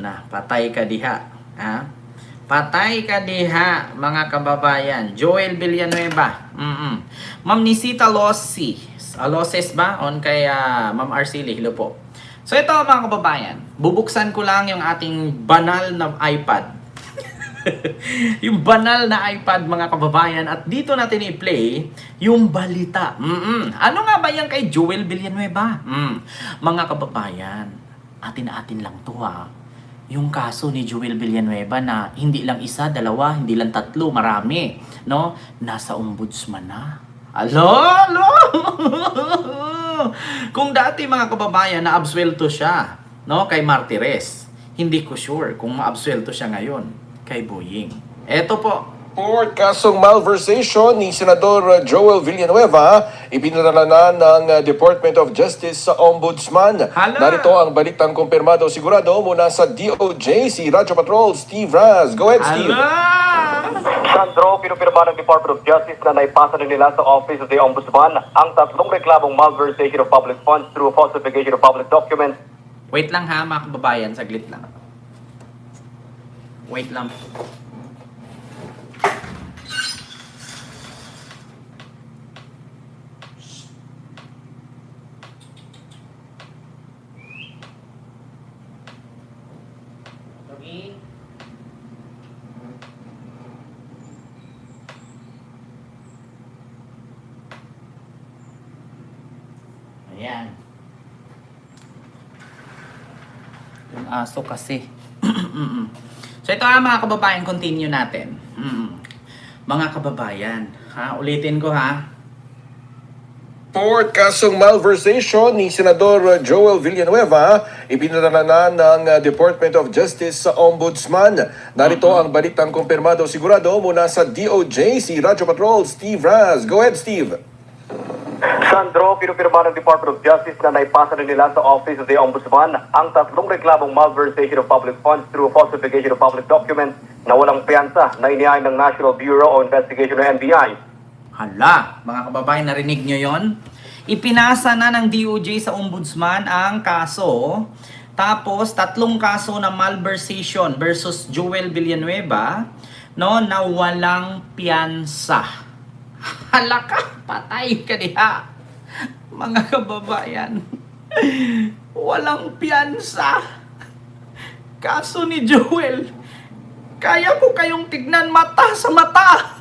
Na, patay ka diha. Ha? Patay ka diha, mga kababayan. Joel Villanueva. Ma'am Nisita Loses ba? On kay Ma'am Arceli. Hello po. So ito mga kababayan, bubuksan ko lang yung ating banal na iPad. Yung banal na iPad mga kababayan, at dito natin i-play yung balita. Ano nga ba yan kay Joel Villanueva? Mga kababayan, atin lang to ha. Yung kaso ni Joel Villanueva na hindi lang isa, dalawa, hindi lang tatlo, marami, no? Nasa ombudsman na. Alo! Kung dati mga kababayan na absuelto siya, no, kay Martires, hindi ko sure kung maabsuelto siya ngayon kay Boying. Eto po. For kasong malversation ni Senador Joel Villanueva, ipinadala na ng Department of Justice sa Ombudsman. Hala! Narito ang balitang kumpirmado sigurado mula sa DOJ, si Radyo Patrol Steve Raz. Go ahead, Steve. Sandro, pinupirma ng Department of Justice na naipasa na nila sa Office of the Ombudsman ang tatlong reklamong malversation of public funds through falsification of public documents. Wait lang ha mga kababayan, saglit lang. Wait lang. Okay. Ayan. Yung aso kasi. So ito mga kababayan, continue natin. Mga kababayan, ulitin ko ha. For kasong malversation ni Senador Joel Villanueva, ipinadala na ng Department of Justice sa Ombudsman. Narito ang balitang kumpirmado sigurado mula sa DOJ, si Radyo Patrol Steve Raz. Go ahead, Steve. Sandro, pinupirma ng Department of Justice na naipasa na nila sa Office of the Ombudsman ang tatlong reklamong malversation of public funds through falsification of public documents na walang piyansa na inihain ng National Bureau of Investigation o NBI. Hala, mga kababayan, narinig nyo yon? Ipinasa na ng DOJ sa Ombudsman ang kaso. Tapos, tatlong kaso na malversation versus Joel Villanueva, no, na walang piyansa. Hala ka, patay ka diha. Mga kababayan, walang piyansa. Kaso ni Joel, kaya ko kayong tignan mata sa mata.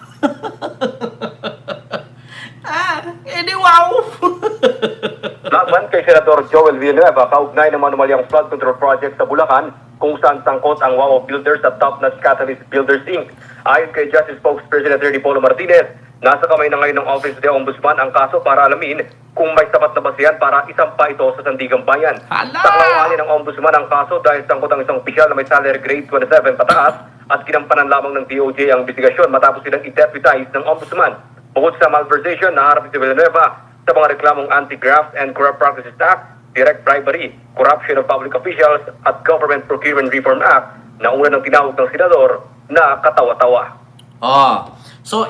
Edi wow! Laban kay Senador Joel Villanueva, kaugnay ng manumalyang flood control project sa Bulacan, kung saan sangkot ang WOW Builders at Top-Notch Catalyst Builders Inc. Ayon kay Justice Spokesperson Attorney Polo Martinez, nasa kamay na ngayon ng Office of the Ombudsman ang kaso para alamin kung may sapat na basihan para isampa ito sa Sandigang Bayan. Hala! Saklawanin ng Ombudsman ang kaso dahil sangkot ang isang opisyal na may salary grade 27 pataas at ginampanan lamang ng DOJ ang investigasyon matapos silang i-deputize ng Ombudsman. Bukod sa malversation, naharap si Villanueva sa mga reklamong Anti-Graft and Corrupt Practices Act, Direct Bribery, Corruption of Public Officials at Government Procurement Reform Act na una ng tinawag ng senador na katawa-tawa. So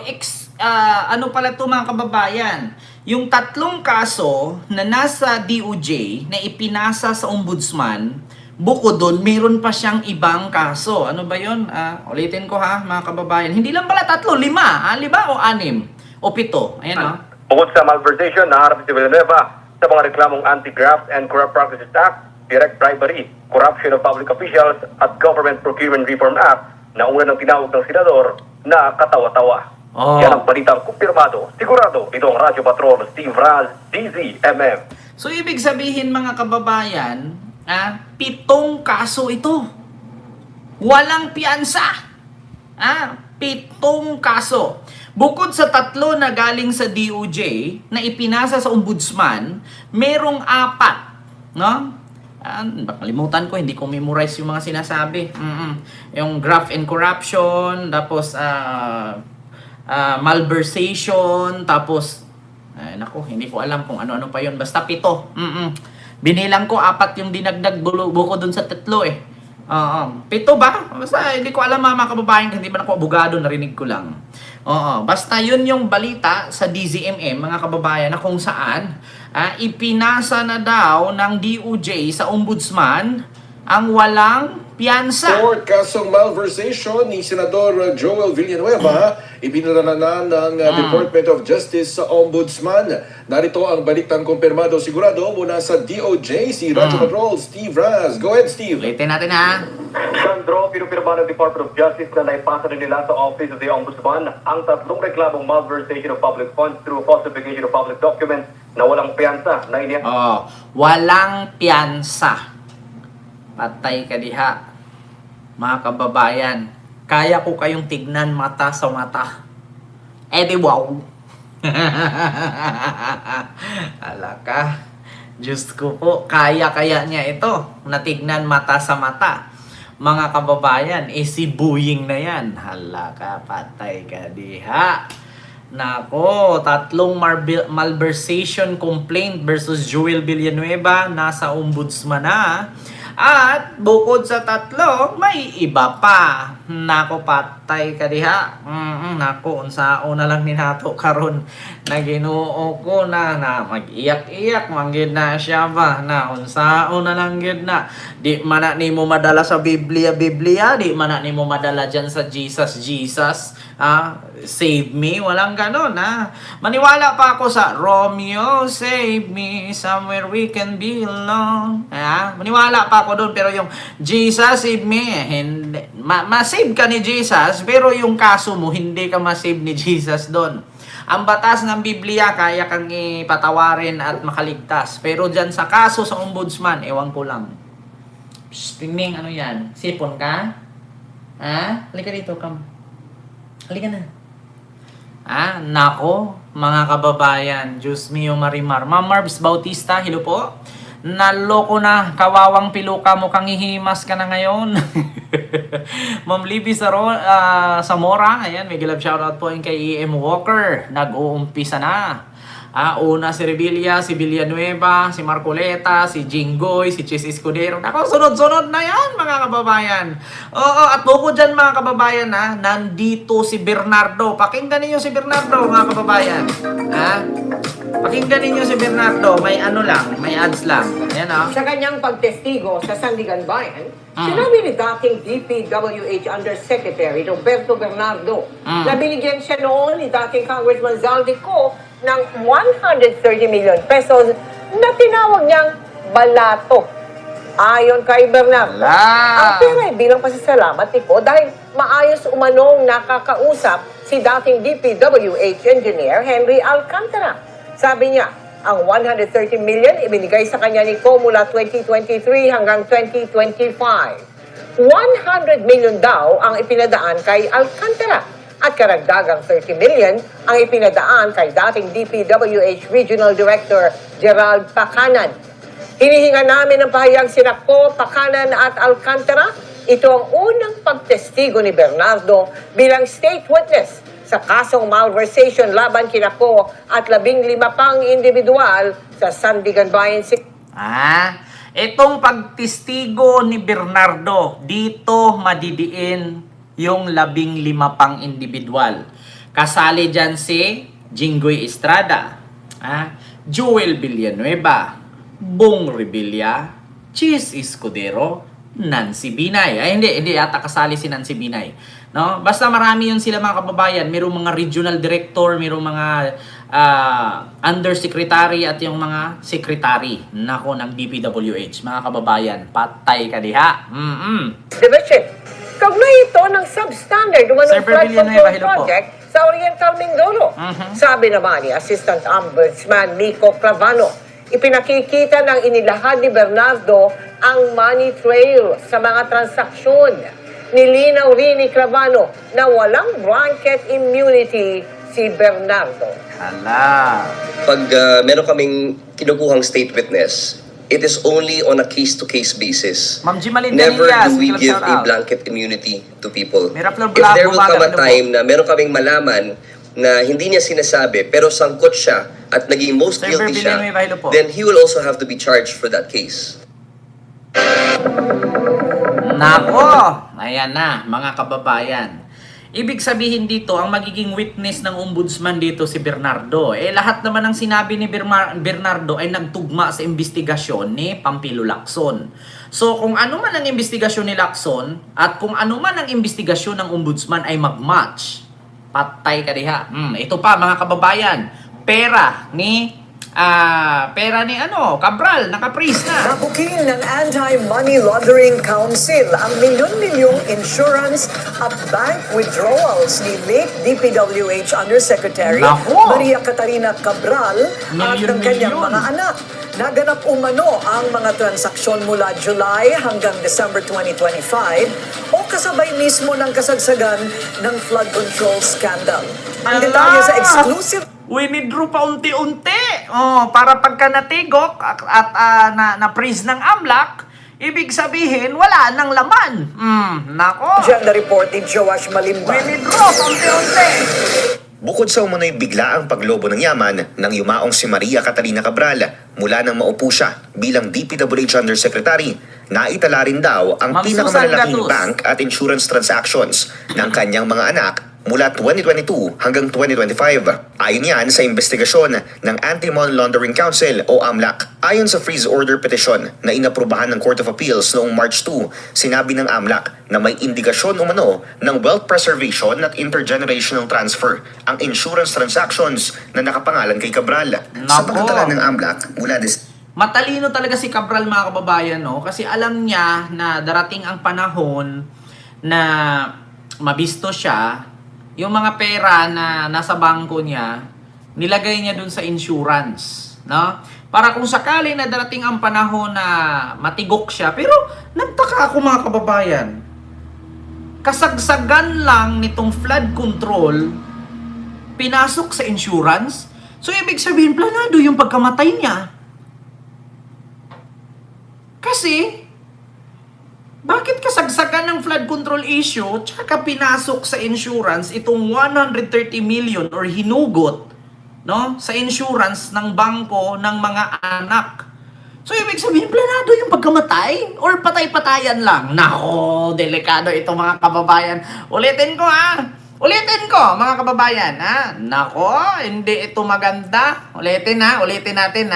ano pala ito mga kababayan? Yung tatlong kaso na nasa DOJ na ipinasa sa Ombudsman, bukod doon, meron pa siyang ibang kaso. Ano ba yun? Ulitin ko ha mga kababayan. Hindi lang pala tatlo, lima o anim o pito. Ayan o. Bukod sa malversation, naharap si Villanueva sa mga reklamong Anti-Graft and Corrupt Practices Act, Direct Bribery, Corruption of Public Officials at Government Procurement Reform Act na una ng tinawag ng senador na katawa-tawa. Yan ang balitang kumpirmado. Sigurado, ito ang Radyo Patrol, Steve Raz, DZMM. So ibig sabihin mga kababayan, 7 kaso ito. Walang piyansa. 7 kaso. Bukod sa 3 na galing sa DOJ na ipinasa sa Ombudsman, merong 4, no? Nakalimutan ko, hindi ko memorize yung mga sinasabi. Yung graft and corruption, tapos malversation, tapos naku, hindi ko alam kung ano-ano pa yun. Basta 7. Binilang ko 4 yung dinagdag buko dun sa 3 eh. 7 ba? Basta hindi ko alam mga kababayan, hindi man ako abogado, narinig ko lang. Basta yun yung balita sa DZMM mga kababayan na kung saan ipinasa na daw ng DOJ sa Ombudsman ang walang piyansa. Court kasong malversation ni Senador Joel Villanueva ipinadala ng Department of Justice sa Ombudsman. Narito ang balitang kumpirmado sigurado mula sa DOJ, si Radyo Patrol, Steve Raz. Go ahead, Steve. Ulitin natin ha. Sandro, pinupirma ng Department of Justice na naipasa na nila sa Office of the Ombudsman ang tatlong reklamong malversation of public funds through falsification of public documents na walang piyansa na Walang piyansa. Patay ka diha. Mga kababayan, kaya ko kayong tignan mata sa mata. Di wow. Alaka. Diyos ko po, kaya niya ito. Natignan mata sa mata. Mga kababayan, si Buying na yan. Halaka, patay ka diha. Nako, tatlong malversation complaint versus Joel Villanueva nasa ombudsman na. At bukod sa tatlo, may iba pa. Nako, patay ka diha. Nako, unsaon na lang ni nato karon na Ginoo ko na mag-iyak-iyak manggid na siya ba na unsaon na lang gid na. Di man na nimo madala sa Biblia, di man na nimo madala diyan sa Jesus. Save me, walang ganon Maniwala pa ako sa Romeo, save me, somewhere we can belong. Maniwala pa ako doon, pero yung Jesus, save me, hindi. Ma-save ka ni Jesus, pero yung kaso mo, hindi ka ma-save ni Jesus doon. Ang batas ng Biblia, kaya kang ipatawarin at makaligtas. Pero dyan sa kaso sa ombudsman, ewan ko lang. Psst, Pingming, ano yan? Sipon ka? Halika dito, come. Halika na. Nako, mga kababayan, Diyos mio Marimar. Ma'am Marbs Bautista, hello po. Naloko na, kawawang piluka mo, kang hihimas ka na ngayon. Ma'am Libby Zamora, ayan, may gilab shoutout po yung kay E.M. Walker. Nag-uumpisa na. Una si Revilla, si Villanueva, si Marcoleta, si Jinggoy, si Chis Escudero. Ako, sunod-sunod na yan, mga kababayan. Oo, at bukod dyan, mga kababayan, nandito si Bernardo. Pakinggan ninyo si Bernardo, mga kababayan. Pakinggan ninyo si Bernardo. May ano lang, may ads lang. Ayan, Sa kanyang pagtestigo sa Sandigan Bayan, sinabi ni dating DPWH Undersecretary Roberto Bernardo na binigyan siya noon ni dating Congressman Zaldico ng 130 million pesos na tinawag niyang balato. Ayon kay Bernardo, ang pera ay bilang pasasalamat ko dahil maayos umanong nakakausap si dating DPWH engineer Henry Alcantara. Sabi niya, ang 130 million ibinigay sa kanya ni Ko mula 2023 hanggang 2025. 100 million daw ang ipinadaan kay Alcantara at karagdagang 30 million ang ipinadaan kay dating DPWH Regional Director Gerald Pacanan. Hinihinga namin ng pahayag sina Ko, Pacanan at Alcantara. Ito ang unang pagtestigo ni Bernardo bilang state witness sa kasong malversation laban kina Ko at 15 pang individual sa Sandigan Bayan City. Itong pagtestigo ni Bernardo, dito madidiin yung 15 pang individual. Kasali dyan si Jinggoy Estrada, Joel Villanueva, Bong Revilla, Chis Escudero, Nancy Binay. Hindi yata kasali si Nancy Binay. No? Basta marami yun sila, mga kababayan. Mayroong mga regional director, mayroong mga undersecretary at yung mga secretary ng DPWH. Mga kababayan, patay ka diha. Division. Kaugnay ito ng substandard umanong flood control project sa Oriental Mindoro. Sabi naman ni Assistant Ombudsman Miko Clavano, ipinakikita ng inilahad ni Bernardo ang money trail sa mga transaksyon. Nilinaw rin ni Clavano na walang blanket immunity si Bernardo. Pag meron kaming kinukuhang state witness, it is only on a case-to-case basis. Ma'am Jimalyn Never Danillas, do we give shout a out. blanket immunity to people. Miraflor If there will Bulaga, come a ano po? time na meron kaming malaman na hindi niya sinasabi pero sangkot siya at naging most Sir guilty siya, Villanueva, hello po. then he will also have to be charged for that case. Nako! Ayan na, mga kababayan. Ibig sabihin dito, ang magiging witness ng ombudsman dito si Bernardo. Lahat naman ng sinabi ni Bernardo ay nagtugma sa investigasyon ni Pampilo Lacson. So, kung ano man ang investigasyon ni Lacson at kung ano man ang investigasyon ng ombudsman ay mag-match, patay ka diha. Ito pa mga kababayan, pera ni Cabral, naka-freeze na. Nabuking ng Anti-Money Laundering Council ang milyon-milyong insurance at bank withdrawals ni late DPWH Undersecretary Nako! Maria Catarina Cabral at ng kanyang Milyon-milyon. mga anak. Naganap umano ang mga transaksyon mula July hanggang December 2025 o kasabay mismo ng kasagsagan ng flood control scandal. Ang detalye sa exclusive Winidraw pa unti-unti. Para pagka natigok at na-freeze ng AMLAC, ibig sabihin, wala nang laman. Nako. agenda report ni Joash Malimban. Winidraw pa unti-unti. Bukod sa umano'y biglaang paglobo ng yaman nang yumaong si Maria Catarina Cabral mula nang maupo siya bilang DPWH Undersecretary, naitala rin daw ang Ma'am Susan pinakamalalaking Gatus. bank at insurance transactions ng kanyang mga anak mula 2022 hanggang 2025. Ayon yan sa investigasyon ng Anti-Money Laundering Council o AMLAC. Ayon sa freeze order petition na inaprubahan ng Court of Appeals noong March 2, sinabi ng AMLAC na may indikasyon umano ng wealth preservation at intergenerational transfer ang insurance transactions na nakapangalan kay Cabral. Sa Nako. pagkatala ng AMLAC mula Matalino talaga si Cabral mga kababayan, no? Kasi alam niya na darating ang panahon na mabisto siya, yung mga pera na nasa bangko niya, nilagay niya dun sa insurance, no? Para kung sakali na darating ang panahon na matigok siya. Pero nagtaka ako mga kababayan, kasagsagan lang nitong flood control, pinasok sa insurance. So ibig sabihin, planado yung pagkamatay niya. Kasi, bakit kasagsagan ng flood control issue tsaka pinasok sa insurance itong 130 million or hinugot, no, sa insurance ng bangko ng mga anak? So, ibig sabihin, planado yung pagkamatay? Or patay-patayan lang? Nako, delikado ito mga kababayan. Ulitin ko mga kababayan, ha? Nako, hindi ito maganda. Ulitin natin.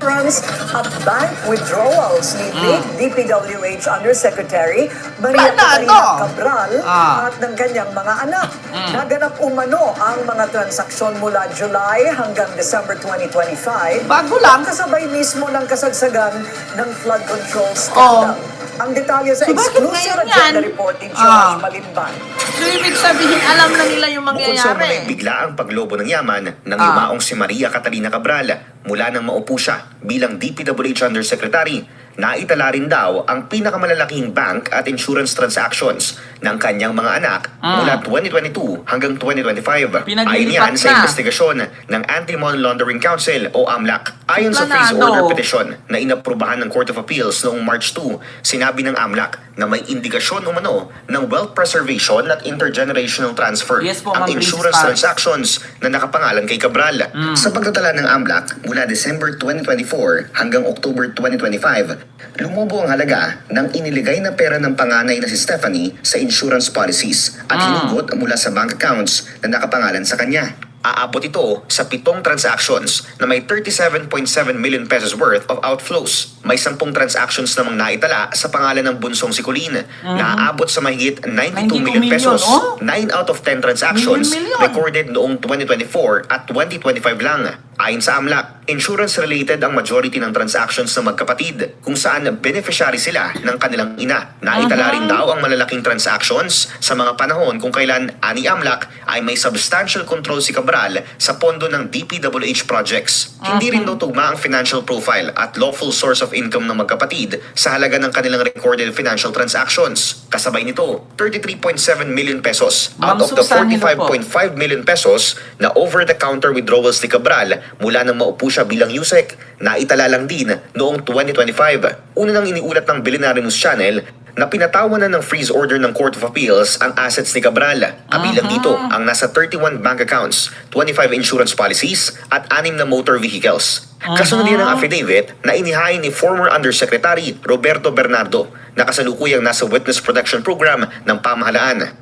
Insurance at bank withdrawals ni late DPWH Undersecretary Maria Catarina Cabral at ng kanyang mga anak. Naganap umano ang mga transaksyon mula July hanggang December 2025. Bago lang. Kasabay mismo ng kasagsagan ng flood control scandal. Ang detalye sa So, bakit exclusive ngayon agenda yan? report ni Joash Malimban. So, ibig sabihin, alam na nila yung Bukod sa umano'y mangyayari. biglaang paglobo ng yaman nang yumaong si Maria Catarina Cabral mula nang maupo siya bilang DPWH Undersecretary, naitala rin daw ang pinakamalalaking bank at insurance transactions ng kanyang mga anak mula 2022 hanggang 2025. Ayon yan sa na. investigasyon ng Anti-Money Laundering Council o AMLAC. Ayon sa freeze Planado. order petition na inaprubahan ng Court of Appeals noong March 2, sinabi ng AMLAC na may indikasyon umano ng wealth preservation at intergenerational transfer Yes po, ang Ma'am insurance Princess Paris. transactions na nakapangalan kay Cabral. Sa pagtatala ng AMLAC mula December 2024 hanggang October 2025, lumubo ang halaga ng iniligay na pera ng panganay na si Stephanie sa insurance policies at hinugot mula sa bank accounts na nakapangalan sa kanya. Aabot ito sa 7 transactions na may 37.7 million pesos worth of outflows. May 10 transactions namang naitala sa pangalan ng bunsong si Colleen na aabot sa mahigit 92 million pesos. 9 out of 10 transactions Million. recorded noong 2024 at 2025 lang. Ayon sa AMLAC, insurance-related ang majority ng transactions ng magkapatid kung saan beneficiary sila ng kanilang ina. Naitala rin daw ang malalaking transactions sa mga panahon kung kailan ani AMLAC ay may substantial control si Cabral sa pondo ng DPWH projects. Hindi rin daw tugma ang financial profile at lawful source of income ng magkapatid sa halaga ng kanilang recorded financial transactions. Kasabay nito, 33.7 million pesos out Ma'am of the Susan, hello po. 45.5 million pesos na over-the-counter withdrawals ni Cabral mula nang maupo siya bilang USEC na itala lang din noong 2025. Una nang iniulat ng Billionaire News Channel na pinatawan na ng freeze order ng Court of Appeals ang assets ni Cabral. Kabilang dito ang nasa 31 bank accounts, 25 insurance policies at 6 na motor vehicles. Kasunod din ang affidavit na inihain ni former Undersecretary Roberto Bernardo na kasalukuyang nasa Witness Protection Program ng pamahalaan.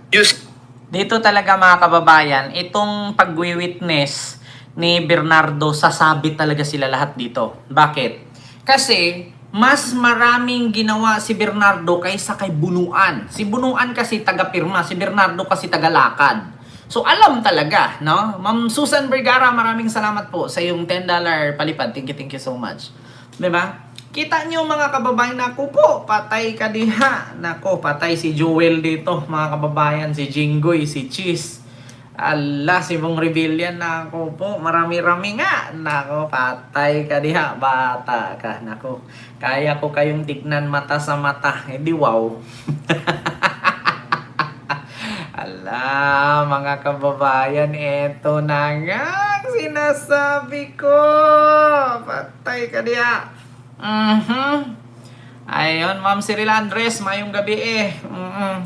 Dito talaga mga kababayan, itong pag-witness ni Bernardo, sasabi talaga sila lahat dito. Bakit? Kasi mas maraming ginawa si Bernardo kaysa kay Bunuan. Si Bunuan kasi taga-pirma, si Bernardo kasi taga-lakad. So alam talaga, no? Ma'am Susan Vergara, maraming salamat po sa yung $10 palipad. Thank you so much. Diba? Kita nyo mga kababayan, naku po, patay ka diha. Naku, patay si Joel dito, mga kababayan, si Jinggoy, si Cheese. Allah, si Bong Rebellion, naku po, marami-rami nga. Naku, patay ka diha, bata ka. Naku, kaya ko kayong tignan mata sa mata. Hindi wow. Ala, mga kababayan, eto na nga ang sinasabi ko. Patay ka diha. Ayun, Ma'am Cyril Andres, mayong gabi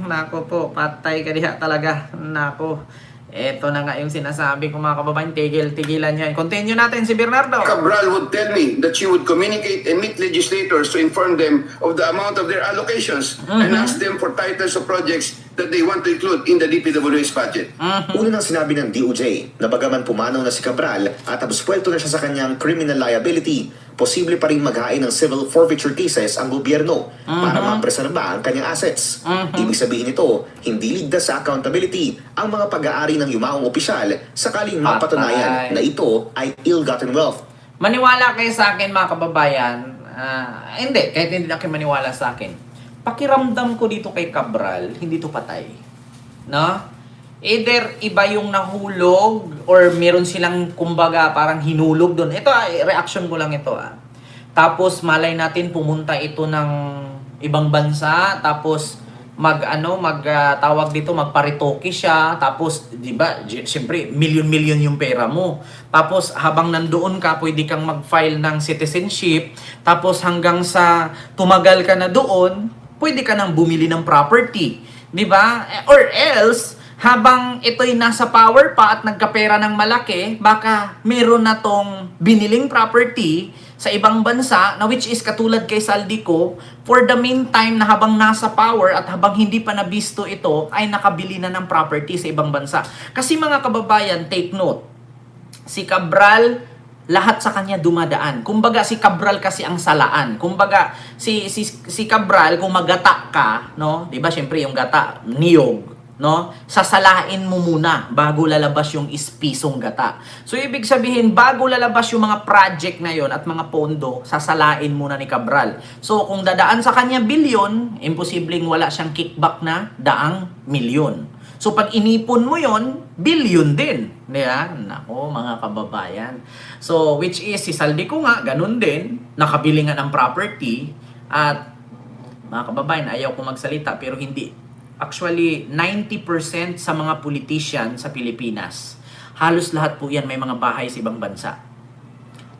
Nako po, patay ka diha talaga. Nako, eto na nga yung sinasabi ko mga kababayan. Tigilan nyo yan. Continue natin si Bernardo. Cabral would tell me that she would communicate and meet legislators to inform them of the amount of their allocations and ask them for titles of projects that they want to include in the DPWH budget. Una nang sinabi ng DOJ na bagaman pumanaw na si Cabral at absuelto na siya sa kanyang criminal liability, posible pa rin maghain ng civil forfeiture cases ang gobyerno para mapreserba ang kanyang assets. Ibig sabihin nito, hindi ligtas sa accountability ang mga pag-aari ng yumaong opisyal sakaling mapatunayan na ito ay ill-gotten wealth. Maniwala kayo sa akin mga kababayan. Hindi, kahit hindi na kayo maniwala sa akin. Pakiramdam ko dito kay Cabral, hindi to patay. No? Either iba yung nahulog or meron silang kumbaga parang hinulog doon. Ito, reaction ko lang ito. Tapos malay natin pumunta ito ng ibang bansa, tapos tawag dito, magparitoke siya, tapos, di ba, siyempre, milyon-milyon yung pera mo. Tapos, habang nandoon ka, pwede kang mag-file ng citizenship, tapos hanggang sa tumagal ka na doon, pwede ka nang bumili ng property. Di ba? Or else, habang ito'y nasa power pa at nagkapera ng malaki, baka meron na tong biniling property sa ibang bansa na which is katulad kay Saldico, for the meantime na habang nasa power at habang hindi pa nabisto ito, ay nakabili na ng property sa ibang bansa. Kasi mga kababayan, take note, si Cabral, lahat sa kanya dumadaan. Kumbaga si Cabral kasi ang salaan. Kumbaga si Cabral, kung magata ka, no? 'Di ba? Syempre yung gata, niyog, no? Sasalain mo muna bago lalabas yung ispisong gata. So ibig sabihin, bago lalabas yung mga project na yon at mga pondo, sasalain muna ni Cabral. So kung dadaan sa kanya bilyon, imposibleng wala siyang kickback na daang milyon. So pag inipon mo yon, billion din. Diba? Nako, mga kababayan. So which is si Saldico nga, ganun din, nakabili nga ng property. At mga kababayan, ayaw ko magsalita pero hindi. Actually, 90% sa mga politician sa Pilipinas, halos lahat po yan may mga bahay sa ibang bansa.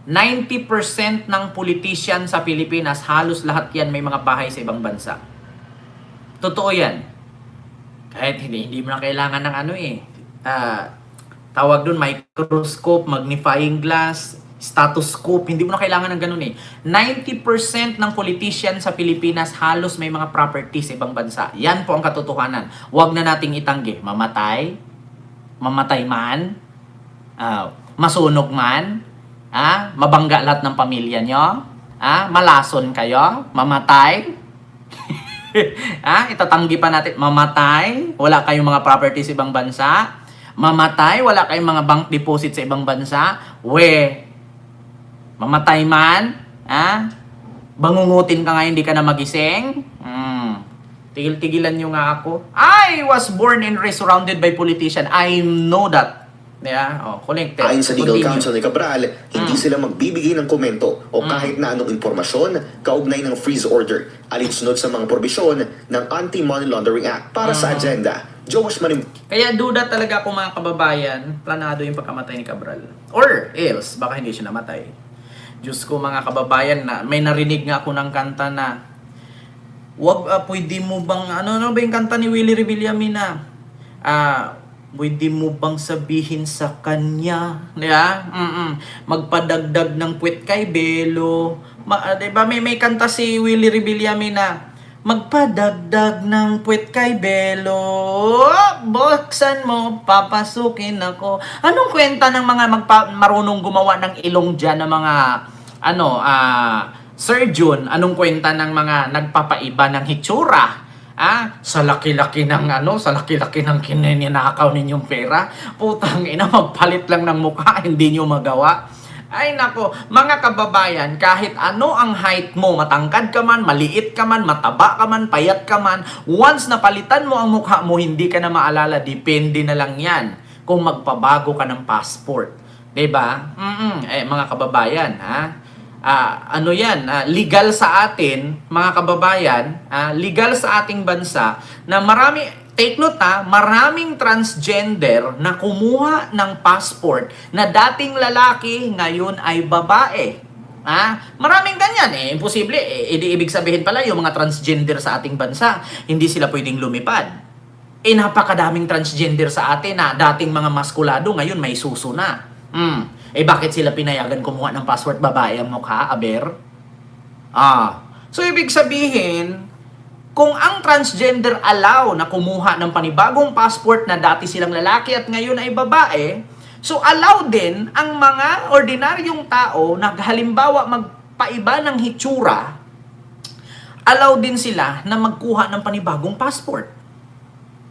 90% ng politician sa Pilipinas, halos lahat yan may mga bahay sa ibang bansa. Totoo yan. Kahit hindi mo na kailangan ng tawag doon, microscope, magnifying glass, stethoscope, hindi mo na kailangan ng ganun 90% ng politician sa Pilipinas halos may mga properties sa ibang bansa. Yan po ang katotohanan. Huwag na nating itanggi. Mamatay man, masunog man, mabangga lahat ng pamilya nyo, malason kayo, mamatay, itatanggi pa natin, mamatay, wala kayong mga properties sa ibang bansa, mamatay, wala kayong mga bank deposit sa ibang bansa, mamatay man, bangungutin ka nga, hindi ka na magising, tigil-tigilan nyo nga ako. I was born and raised surrounded by politicians. I know that. Connected. Ayon sa legal counsel ni Cabral, hindi sila magbibigay ng komento o kahit na anong impormasyon kaugnay ng freeze order alinsunod sa mga probisyon ng Anti-Money Laundering Act para sa agenda. Josh Manim. Kaya duda talaga kung mga kababayan, planado yung pagkamatay ni Cabral. Or else, baka hindi siya namatay. Diyos ko mga kababayan, na may narinig nga ako ng kanta na Pwede mo bang, ano ba yung kanta ni Willie Revillame pwede mo bang sabihin sa kanya, di ba? Magpadagdag ng puwet kay Belo. Di ba may kanta si Willie Revillame na, magpadagdag ng puwet kay Belo, buksan mo, papasukin ako. Anong kwenta ng mga marunong gumawa ng ilong dyan, ng mga, surgeon? Anong kwenta ng mga nagpapaiba ng hitsura? Sa laki-laki ng kininakaw ninyong pera, putang ina, magpalit lang ng mukha, hindi nyo magawa. Ay nako, mga kababayan, kahit ano ang height mo, matangkad ka man, maliit ka man, mataba ka man, payat ka man, once napalitan mo ang mukha mo, hindi ka na maalala, depende na lang yan kung magpabago ka ng passport. Diba? Mga kababayan, legal sa atin, mga kababayan, legal sa ating bansa, na take note maraming transgender na kumuha ng passport na dating lalaki, ngayon ay babae. Maraming ganyan. Imposible. Ibig sabihin pala, yung mga transgender sa ating bansa, hindi sila pwedeng lumipad. Napakadaming transgender sa atin na dating mga maskulado, ngayon may suso na. Bakit sila pinayagan kumuha ng passport babae ang mukha, aber? So, ibig sabihin, kung ang transgender allow na kumuha ng panibagong passport na dati silang lalaki at ngayon ay babae, so allow din ang mga ordinaryong tao na halimbawa magpaiba ng hitsura, allow din sila na magkuha ng panibagong passport.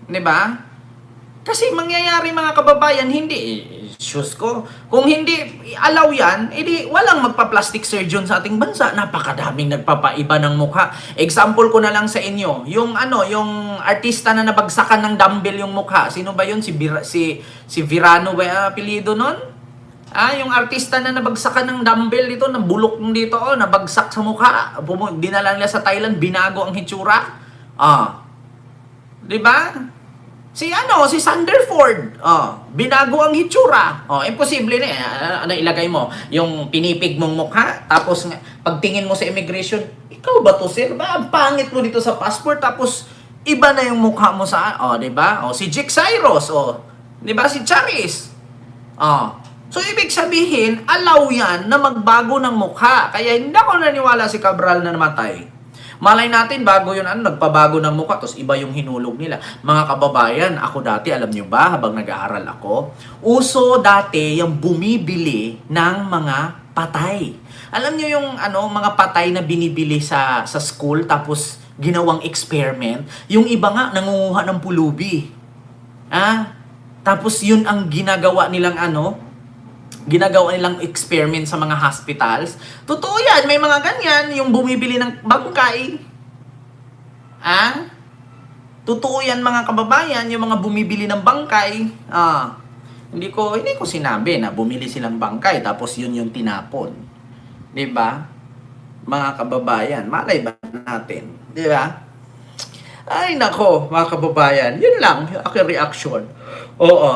Diba? Kasi mangyayari, mga kababayan, Diyos ko, kung hindi allow yan, edi walang magpa-plastic surgeon sa ating bansa. Napakadaming nagpapaiba ng mukha. Example ko na lang sa inyo, yung artista na nabagsakan ng dumbbell yung mukha. Sino ba yun? Si Virano ba yung apelyido nun? Yung artista na nabagsakan ng dumbbell dito, nabulok dito, nabagsak sa mukha. Dinala nila sa Thailand, binago ang hitsura. Diba? Si Sanderford, binago ang hitsura. Imposible na ilagay mo yung pinipig mong mukha, tapos pagtingin mo sa immigration, ikaw ba to, sir? Ang pangit mo dito sa passport, tapos iba na yung mukha mo sa, di ba? Si Jake Cyrus, di ba? Si Charis. So, ibig sabihin, allow yan na magbago ng mukha. Kaya hindi ako naniwala si Cabral na namatay. Malay natin, bago yun, nagpabago ng mukha, tapos iba yung hinulog nila. Mga kababayan, ako dati, alam nyo ba, habang nag-aaral ako, uso dati yung bumibili ng mga patay. Alam nyo yung mga patay na binibili sa school, tapos ginawang experiment? Yung iba nga, nangunguha ng pulubi. Tapos yun ang ginagawa nilang experiment sa mga hospitals. Totoo yan, may mga ganyan, yung bumibili ng bangkay. Totoo yan, mga kababayan, yung mga bumibili ng bangkay. Hindi ko sinabi na bumili silang bangkay, tapos yun yung tinapon. Diba? Mga kababayan, malay ba natin? Diba? Ay nako, mga kababayan, yun lang yung aking reaction. Oo.